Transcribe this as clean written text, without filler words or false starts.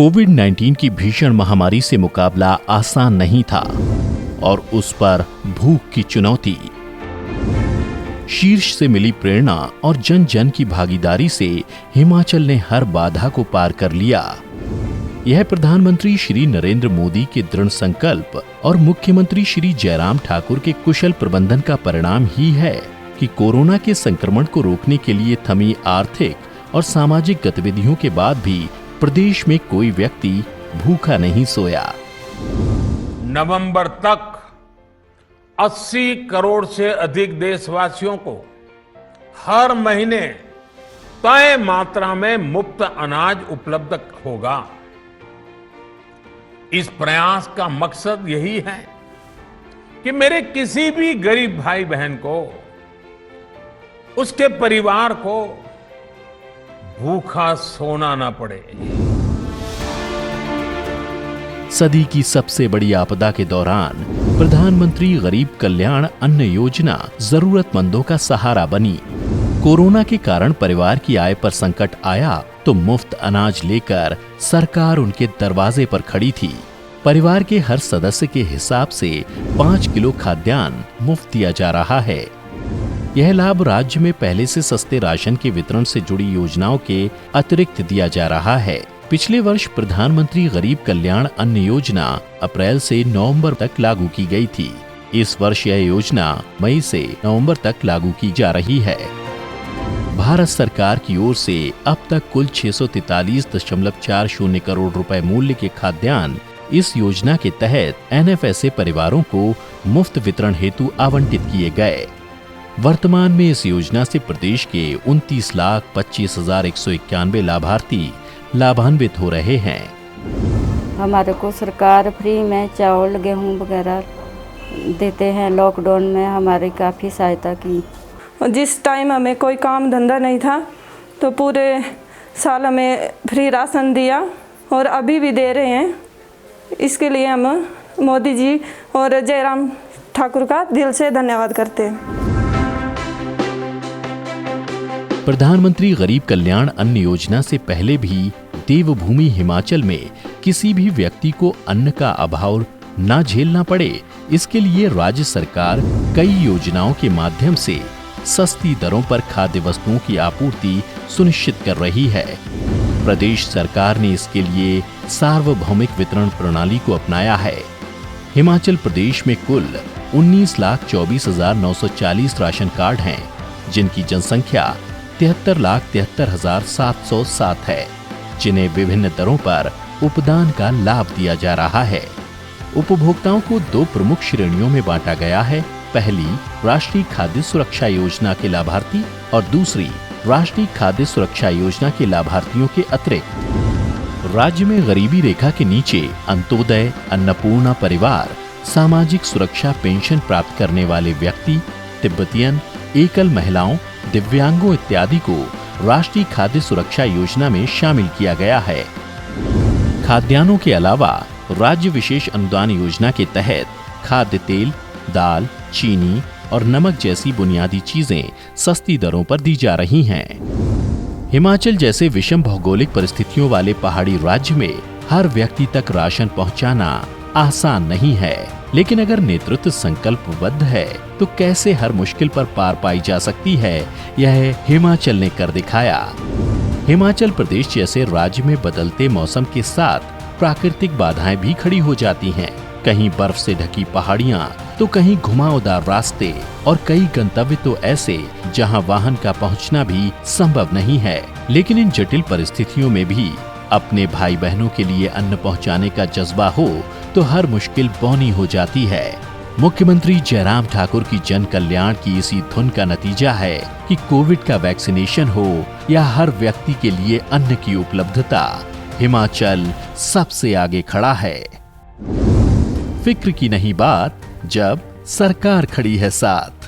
कोविड-19 की भीषण महामारी से मुकाबला आसान नहीं था और उस पर भूख की चुनौती। शीर्ष से मिली प्रेरणा और जन जन की भागीदारी से हिमाचल ने हर बाधा को पार कर लिया। यह प्रधानमंत्री श्री नरेंद्र मोदी के दृढ़ संकल्प और मुख्यमंत्री श्री जयराम ठाकुर के कुशल प्रबंधन का परिणाम ही है कि कोरोना के संक्रमण को रोकने के लिए थमी आर्थिक और सामाजिक गतिविधियों के बाद भी प्रदेश में कोई व्यक्ति भूखा नहीं सोया। नवंबर तक 80 करोड़ से अधिक देशवासियों को हर महीने तय मात्रा में मुफ्त अनाज उपलब्ध होगा। इस प्रयास का मकसद यही है कि मेरे किसी भी गरीब भाई बहन को, उसके परिवार को भूखा सोना ना पड़े। सदी की सबसे बड़ी आपदा के दौरान प्रधानमंत्री गरीब कल्याण अन्न योजना जरूरतमंदों का सहारा बनी। कोरोना के कारण परिवार की आय पर संकट आया तो मुफ्त अनाज लेकर सरकार उनके दरवाजे पर खड़ी थी। परिवार के हर सदस्य के हिसाब से 5 किलो खाद्यान्न मुफ्त दिया जा रहा है। यह लाभ राज्य में पहले से सस्ते राशन के वितरण से जुड़ी योजनाओं के अतिरिक्त दिया जा रहा है। पिछले वर्ष प्रधानमंत्री गरीब कल्याण अन्न योजना अप्रैल से नवंबर तक लागू की गई थी। इस वर्ष यह योजना मई से नवंबर तक लागू की जा रही है। भारत सरकार की ओर से अब तक कुल 643.40 करोड़ रुपए मूल्य के खाद्यान्न इस योजना के तहत NFSA परिवारों को मुफ्त वितरण हेतु आवंटित किए गए। वर्तमान में इस योजना से प्रदेश के 29,25,191 लाभार्थी लाभान्वित हो रहे हैं। हमारे को सरकार फ्री में चावल गेहूं वगैरह देते हैं। लॉकडाउन में हमारी काफ़ी सहायता की। जिस टाइम हमें कोई काम धंधा नहीं था तो पूरे साल हमें फ्री राशन दिया और अभी भी दे रहे हैं। इसके लिए हम मोदी जी और जयराम ठाकुर का दिल से धन्यवाद करते हैं। प्रधानमंत्री गरीब कल्याण अन्न योजना से पहले भी देवभूमि हिमाचल में किसी भी व्यक्ति को अन्न का अभाव न झेलना पड़े, इसके लिए राज्य सरकार कई योजनाओं के माध्यम से सस्ती दरों पर खाद्य वस्तुओं की आपूर्ति सुनिश्चित कर रही है। प्रदेश सरकार ने इसके लिए सार्वभौमिक वितरण प्रणाली को अपनाया है। हिमाचल प्रदेश में कुल 19,24,940 राशन कार्ड हैं, जिनकी जनसंख्या 73,73,707 है, जिन्हें विभिन्न दरों पर उपदान का लाभ दिया जा रहा है। उपभोक्ताओं को 2 प्रमुख श्रेणियों में बांटा गया है। पहली राष्ट्रीय खाद्य सुरक्षा योजना के लाभार्थी और दूसरी राष्ट्रीय खाद्य सुरक्षा योजना के लाभार्थियों के अतिरिक्त राज्य में गरीबी रेखा के नीचे अंत्योदय, अन्नपूर्णा परिवार, सामाजिक सुरक्षा पेंशन प्राप्त करने वाले व्यक्ति, तिब्बतियन, एकल महिलाओं, दिव्यांगों इत्यादि को राष्ट्रीय खाद्य सुरक्षा योजना में शामिल किया गया है। खाद्यान्नों के अलावा राज्य विशेष अनुदान योजना के तहत खाद्य तेल, दाल, चीनी और नमक जैसी बुनियादी चीजें सस्ती दरों पर दी जा रही हैं। हिमाचल जैसे विषम भौगोलिक परिस्थितियों वाले पहाड़ी राज्य में हर व्यक्ति तक राशन पहुंचाना आसान नहीं है, लेकिन अगर नेतृत्व संकल्पबद्ध है तो कैसे हर मुश्किल पर पार पाई जा सकती है, यह हिमाचल ने कर दिखाया। हिमाचल प्रदेश जैसे राज्य में बदलते मौसम के साथ प्राकृतिक बाधाएं भी खड़ी हो जाती हैं। कहीं बर्फ से ढकी पहाड़ियां, तो कहीं घुमावदार रास्ते और कई गंतव्य तो ऐसे जहां वाहन का पहुंचना भी संभव नहीं है। लेकिन इन जटिल परिस्थितियों में भी अपने भाई बहनों के लिए अन्न पहुंचाने का जज्बा हो तो हर मुश्किल बौनी हो जाती है। मुख्यमंत्री जयराम ठाकुर की जन कल्याण की इसी धुन का नतीजा है कि कोविड का वैक्सीनेशन हो या हर व्यक्ति के लिए अन्न की उपलब्धता, हिमाचल सबसे आगे खड़ा है। फिक्र की नहीं बात जब सरकार खड़ी है साथ।